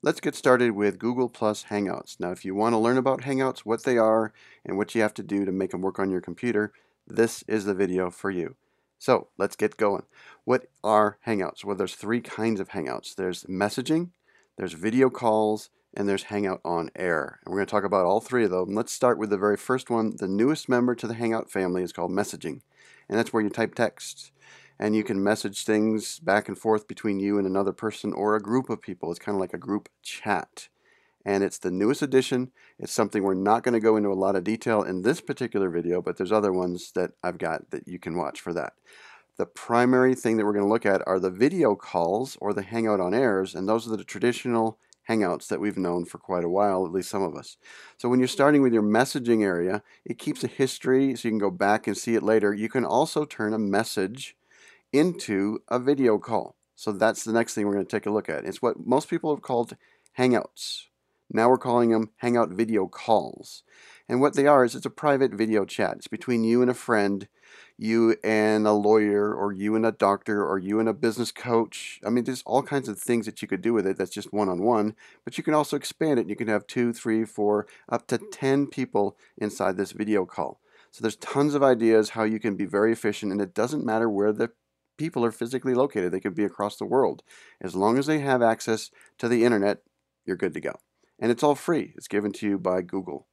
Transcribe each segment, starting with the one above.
Let's get started with Google Plus Hangouts. Now, if you want to learn about Hangouts, what they are, and what you have to do to make them work on your computer, this is the video for you. So let's get going. What are Hangouts? Well, there's three kinds of Hangouts. There's messaging, there's video calls, and there's Hangout on Air. And we're going to talk about all three of them. Let's start with the very first one. The newest member to the Hangout family is called messaging, and that's where you type text. And you can message things back and forth between you and another person or a group of people. It's kind of like a group chat. And it's the newest edition. It's something we're not going to go into a lot of detail in this particular video, but there's other ones that I've got that you can watch for that. The primary thing that we're going to look at are the video calls or the Hangout on Airs, and those are the traditional Hangouts that we've known for quite a while, at least some of us. So when you're starting with your messaging area, it keeps a history so you can go back and see it later. You can also turn a message into a video call. So that's the next thing we're going to take a look at. It's what most people have called Hangouts. Now we're calling them Hangout video calls. And what they are is it's a private video chat. It's between you and a friend, you and a lawyer, or you and a doctor, or you and a business coach. I mean, there's all kinds of things that you could do with it that's just one-on-one, but you can also expand it. You can have 2, 3, 4, up to 10 people inside this video call. So there's tons of ideas how you can be very efficient, and it doesn't matter where the people are physically located. They could be across the world. As long as they have access to the internet, you're good to go. And it's all free. It's given to you by Google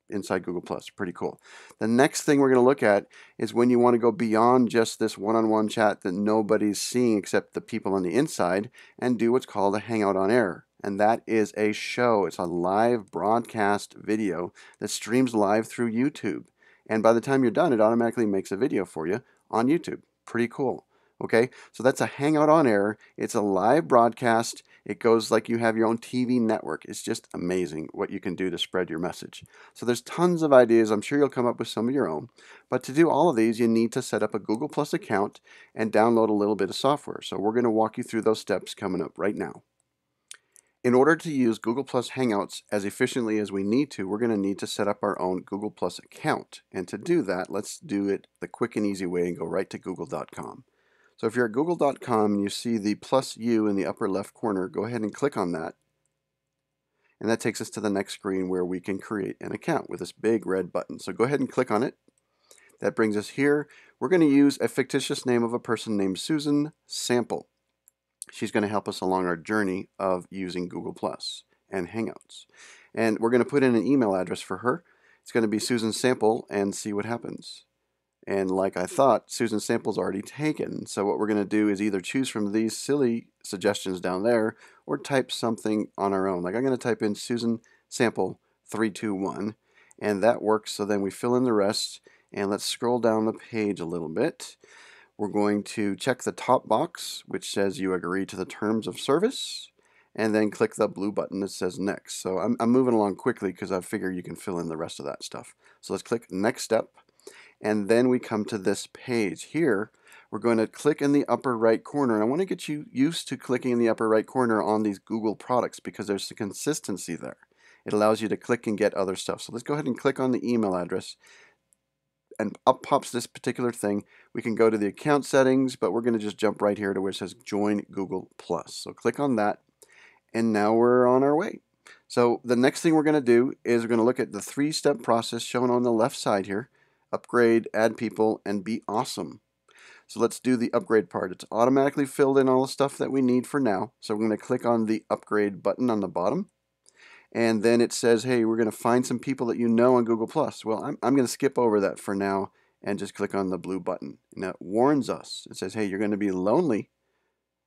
inside Google Plus. Pretty cool. The next thing we're going to look at is when you want to go beyond just this one-on-one chat that nobody's seeing except the people on the inside and do what's called a Hangout on Air. And that is a show. It's a live broadcast video that streams live through YouTube. And by the time you're done, it automatically makes a video for you on YouTube. Pretty cool. Okay, so that's a Hangout on Air. It's a live broadcast. It goes like you have your own TV network. It's just amazing what you can do to spread your message. So there's tons of ideas. I'm sure you'll come up with some of your own. But to do all of these, you need to set up a Google Plus account and download a little bit of software. So we're going to walk you through those steps coming up right now. In order to use Google Plus Hangouts as efficiently as we need to, we're going to need to set up our own Google Plus account. And to do that, let's do it the quick and easy way and go right to google.com. So if you're at google.com and you see the plus U in the upper left corner, go ahead and click on that. And that takes us to the next screen where we can create an account with this big red button. So go ahead and click on it. That brings us here. We're going to use a fictitious name of a person named Susan Sample. She's going to help us along our journey of using Google Plus and Hangouts. And we're going to put in an email address for her. It's going to be Susan Sample and see what happens. And like I thought, Susan Sample's already taken. So what we're going to do is either choose from these silly suggestions down there or type something on our own. Like I'm going to type in Susan Sample 321, and that works. So then we fill in the rest, and let's scroll down the page a little bit. We're going to check the top box, which says you agree to the terms of service, and then click the blue button that says next. So I'm moving along quickly because I figure you can fill in the rest of that stuff. So let's click next step. And then we come to this page here. We're going to click in the upper right corner. And I want to get you used to clicking in the upper right corner on these Google products because there's a consistency there. It allows you to click and get other stuff. So let's go ahead and click on the email address. And up pops this particular thing. We can go to the account settings, but we're going to just jump right here to where it says Join Google Plus. So click on that. And now we're on our way. So the next thing we're going to do is we're going to look at the 3-step process shown on the left side here. Upgrade, add people, and be awesome. So let's do the upgrade part. It's automatically filled in all the stuff that we need for now. So we're going to click on the upgrade button on the bottom. And then it says, hey, we're going to find some people that you know on Google+. Well, I'm going to skip over that for now and just click on the blue button. And that warns us. It says, hey, you're going to be lonely.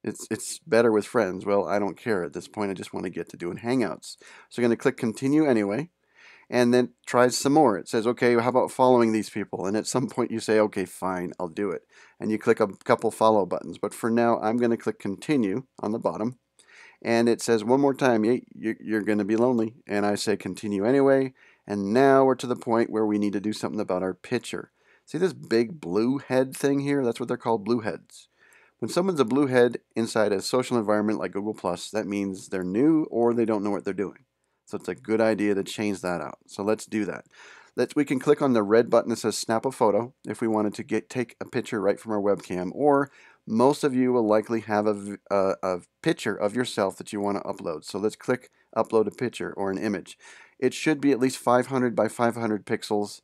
It's better with friends. Well, I don't care at this point. I just want to get to doing Hangouts. So I'm going to click continue anyway. And then tries some more. It says, okay, how about following these people? And at some point you say, okay, fine, I'll do it. And you click a couple follow buttons. But for now, I'm going to click continue on the bottom. And it says one more time, hey, you're going to be lonely. And I say continue anyway. And now we're to the point where we need to do something about our picture. See this big blue head thing here? That's what they're called, blue heads. When someone's a blue head inside a social environment like Google+, that means they're new or they don't know what they're doing. So it's a good idea to change that out. So let's do that. We can click on the red button that says snap a photo if we wanted to take a picture right from our webcam, or most of you will likely have a picture of yourself that you want to upload. So let's click upload a picture or an image. It should be at least 500 by 500 pixels.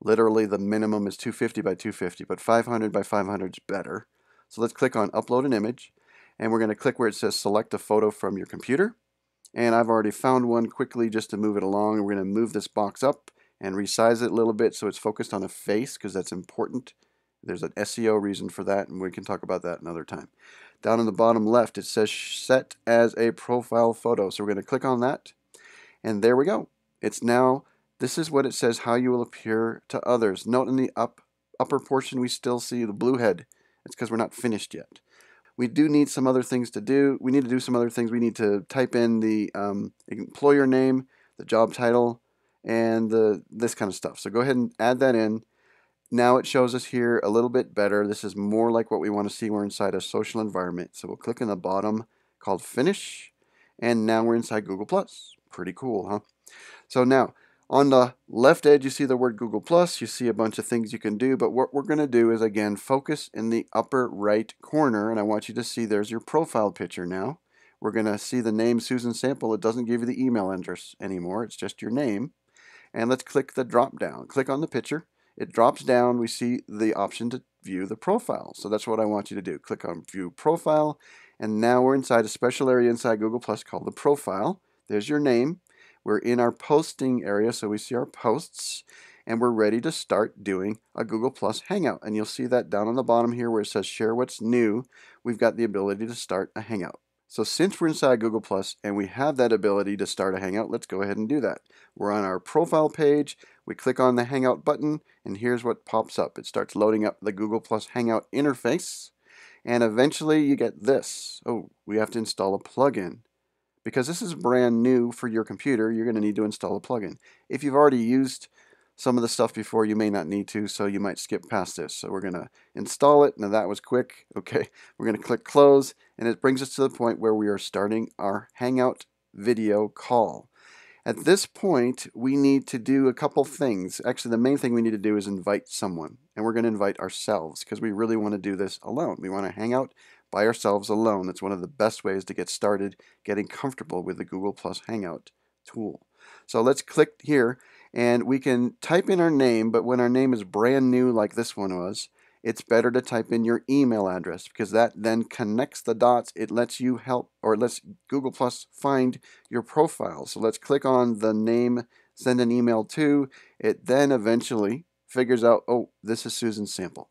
Literally the minimum is 250 by 250, but 500 by 500 is better. So let's click on upload an image, and we're going to click where it says select a photo from your computer. And I've already found one quickly just to move it along. We're going to move this box up and resize it a little bit so it's focused on a face, because that's important. There's an SEO reason for that, and we can talk about that another time. Down in the bottom left, it says set as a profile photo. So we're going to click on that, and there we go. It's now, this is what it says, how you will appear to others. Note in the upper portion, we still see the blue head. It's because we're not finished yet. We do need some other things to do. We need to do some other things. We need to type in the employer name, the job title, and this kind of stuff. So go ahead and add that in. Now it shows us here a little bit better. This is more like what we want to see. We're inside a social environment. So we'll click in the bottom called Finish, and now we're inside Google Plus. Pretty cool, huh? So now, on the left edge, you see the word Google Plus. You see a bunch of things you can do, but what we're going to do is, again, focus in the upper right corner, and I want you to see there's your profile picture now. We're going to see the name Susan Sample. It doesn't give you the email address anymore. It's just your name. And let's click the drop down. Click on the picture. It drops down. We see the option to view the profile. So that's what I want you to do. Click on View Profile, and now we're inside a special area inside Google Plus called the Profile. There's your name. We're in our posting area, so we see our posts, and we're ready to start doing a Google Plus Hangout. And you'll see that down on the bottom here where it says Share What's New. We've got the ability to start a Hangout. So since we're inside Google Plus and we have that ability to start a Hangout, let's go ahead and do that. We're on our profile page. We click on the Hangout button, and here's what pops up. It starts loading up the Google Plus Hangout interface, and eventually you get this. Oh, we have to install a plugin. Because this is brand new for your computer, you're going to need to install a plugin. If you've already used some of the stuff before, you may not need to, so you might skip past this. So we're going to install it. Now that was quick. Okay, we're going to click close, and it brings us to the point where we are starting our Hangout video call. At this point, we need to do a couple things. Actually, the main thing we need to do is invite someone, and we're going to invite ourselves because we really want to do this alone. We want to hang out by ourselves alone. That's one of the best ways to get started getting comfortable with the Google Plus Hangout tool. So let's click here, and we can type in our name, but when our name is brand new like this one was, it's better to type in your email address because that then connects the dots. It lets you help, or it lets Google Plus find your profile. So let's click on the name, send an email to. It then eventually figures out, oh, this is Susan Sample.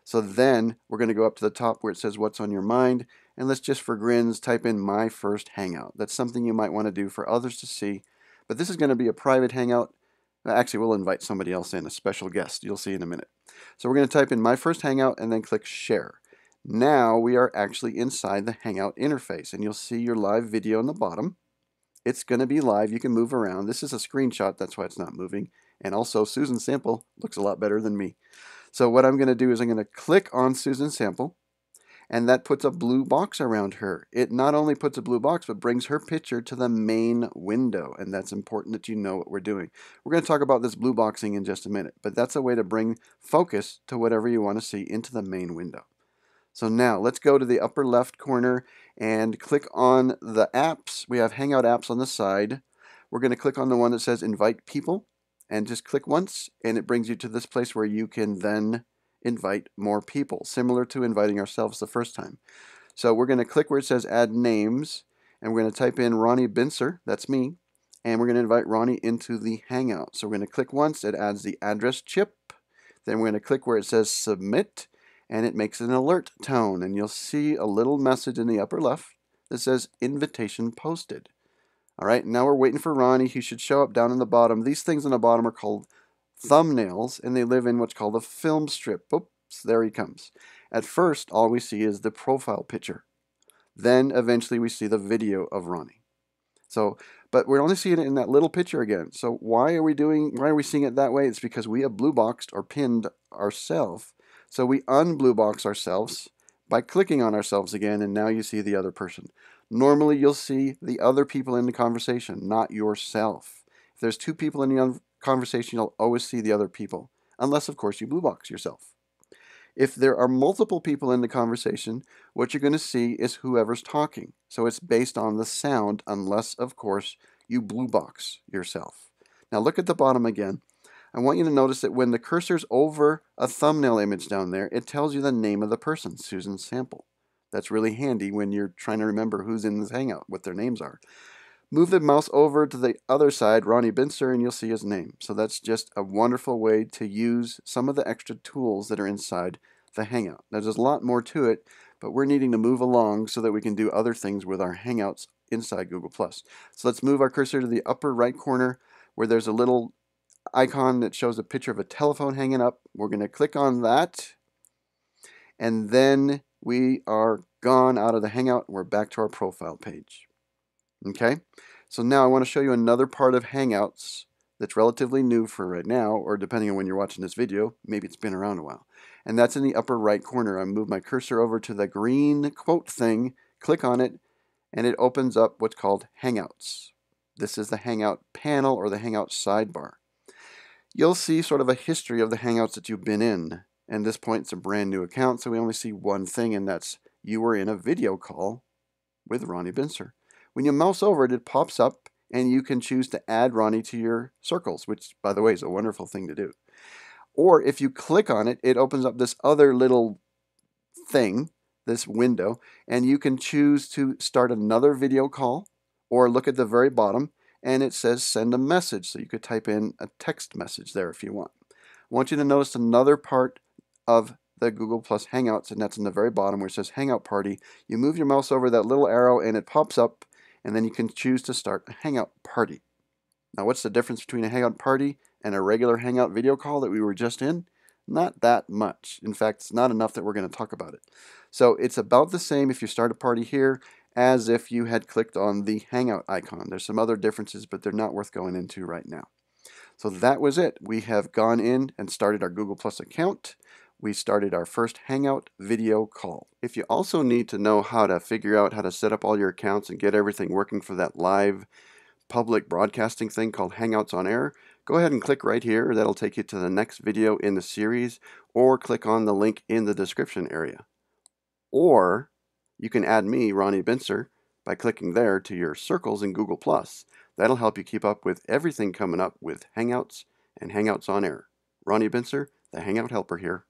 So then we're going to go up to the top where it says what's on your mind, and let's just for grins type in my first Hangout. That's something you might want to do for others to see, but this is going to be a private Hangout. Actually, we'll invite somebody else in, a special guest. You'll see in a minute. So we're going to type in my first Hangout and then click share. Now we are actually inside the Hangout interface, and you'll see your live video on the bottom. It's going to be live. You can move around. This is a screenshot. That's why it's not moving. And also, Susan Sample looks a lot better than me. So what I'm going to do is I'm going to click on Susan Sample, and that puts a blue box around her. It not only puts a blue box, but brings her picture to the main window, and that's important that you know what we're doing. We're going to talk about this blue boxing in just a minute, but that's a way to bring focus to whatever you want to see into the main window. So now let's go to the upper left corner and click on the apps. We have Hangout apps on the side. We're going to click on the one that says invite people, and just click once, and it brings you to this place where you can then invite more people, similar to inviting ourselves the first time. So we're going to click where it says add names, and we're going to type in Ronnie Bincer, that's me, and we're going to invite Ronnie into the Hangout. So we're going to click once, it adds the address chip, then we're going to click where it says submit, and it makes an alert tone, and you'll see a little message in the upper left that says invitation posted. All right, now we're waiting for Ronnie. He should show up down in the bottom. These things on the bottom are called thumbnails, and they live in what's called a film strip. Oops, there he comes. At first, all we see is the profile picture. Then eventually we see the video of Ronnie. So, but we're only seeing it in that little picture again. So why are we seeing it that way? It's because we have blue boxed or pinned ourselves. So we unblue box ourselves by clicking on ourselves again, and now you see the other person. Normally you'll see the other people in the conversation, not yourself. If there's two people in the conversation, you'll always see the other people, unless of course you blue box yourself. If there are multiple people in the conversation, what you're going to see is whoever's talking. So it's based on the sound, unless, of course, you blue box yourself. Now look at the bottom again. I want you to notice that when the cursor's over a thumbnail image down there, it tells you the name of the person, Susan Sample. That's really handy when you're trying to remember who's in this Hangout, what their names are. Move the mouse over to the other side, Ronnie Bincer, and you'll see his name. So that's just a wonderful way to use some of the extra tools that are inside the Hangout. Now, there's a lot more to it, but we're needing to move along so that we can do other things with our Hangouts inside Google+. So let's move our cursor to the upper right corner where there's a little icon that shows a picture of a telephone hanging up. We're going to click on that, and then we are gone out of the Hangout and we're back to our profile page. Okay, so now I want to show you another part of Hangouts that's relatively new for right now, or depending on when you're watching this video, maybe it's been around a while. And that's in the upper right corner. I move my cursor over to the green quote thing, click on it, and it opens up what's called Hangouts. This is the Hangout panel or the Hangout sidebar. You'll see sort of a history of the Hangouts that you've been in. And at this point, it's a brand new account, so we only see one thing, and that's you were in a video call with Ronnie Bincer. When you mouse over it, it pops up, and you can choose to add Ronnie to your circles, which, by the way, is a wonderful thing to do. Or if you click on it, it opens up this other little thing, this window, and you can choose to start another video call, or look at the very bottom, and it says send a message, so you could type in a text message there if you want. I want you to notice another part of the Google Plus Hangouts, and that's in the very bottom where it says Hangout Party. You move your mouse over that little arrow, and it pops up, and then you can choose to start a Hangout Party. Now, what's the difference between a Hangout Party and a regular Hangout video call that we were just in? Not that much. In fact, it's not enough that we're going to talk about it. So it's about the same if you start a party here as if you had clicked on the Hangout icon. There's some other differences, but they're not worth going into right now. So that was it. We have gone in and started our Google Plus account. We started our first Hangout video call. If you also need to know how to figure out how to set up all your accounts and get everything working for that live public broadcasting thing called Hangouts on Air, go ahead and click right here. That'll take you to the next video in the series, or click on the link in the description area. Or you can add me, Ronnie Bincer, by clicking there to your circles in Google+. That'll help you keep up with everything coming up with Hangouts and Hangouts on Air. Ronnie Bincer, the Hangout Helper here.